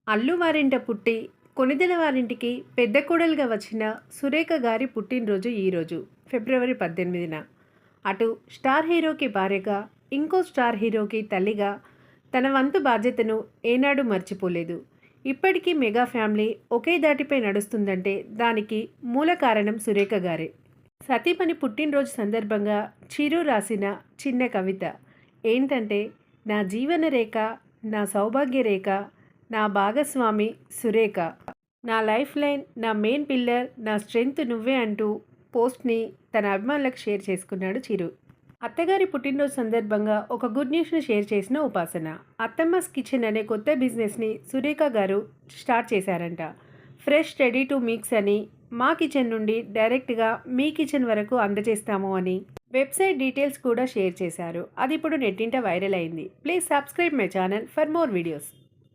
అల్లు వారింట పుట్టి కొణిదెల వారింటికి పెద్ద కోడలుగా వచ్చిన సురేఖ గారి పుట్టినరోజు ఈరోజు ఫిబ్రవరి 18న. అటు స్టార్ హీరోకి భార్యగా, ఇంకో స్టార్ హీరోకి తల్లిగా తన వంతు బాధ్యతను ఏనాడు మర్చిపోలేదు. ఇప్పటికీ మెగా ఫ్యామిలీ ఒకే దాటిపై నడుస్తుందంటే దానికి మూల కారణం సురేఖ గారే. సతీమణి పుట్టినరోజు సందర్భంగా చిరు రాసిన చిన్న కవిత ఏంటంటే, నా జీవన రేఖ, నా సౌభాగ్య రేఖ, నా భాగస్వామి సురేఖ, నా లైఫ్ లైన్, నా మెయిన్ పిల్లర్, నా స్ట్రెంగ్త్ నువ్వే అంటూ పోస్ట్ని తన అభిమానులకు షేర్ చేసుకున్నాడు చిరు. అత్తగారి పుట్టినరోజు సందర్భంగా ఒక గుడ్ న్యూస్ని షేర్ చేసిన ఉపాసన. అత్తమ్మస్ కిచెన్ అనే కొత్త బిజినెస్ని సురేఖ గారు స్టార్ట్ చేశారంట. ఫ్రెష్ రెడీ టు మిక్స్ అని, మా కిచెన్ నుండి డైరెక్ట్గా మీ కిచెన్ వరకు అందజేస్తాము అని వెబ్సైట్ డీటెయిల్స్ కూడా షేర్ చేశారు. అది ఇప్పుడు నెట్టింట వైరల్ అయింది. Please subscribe my channel for more videos.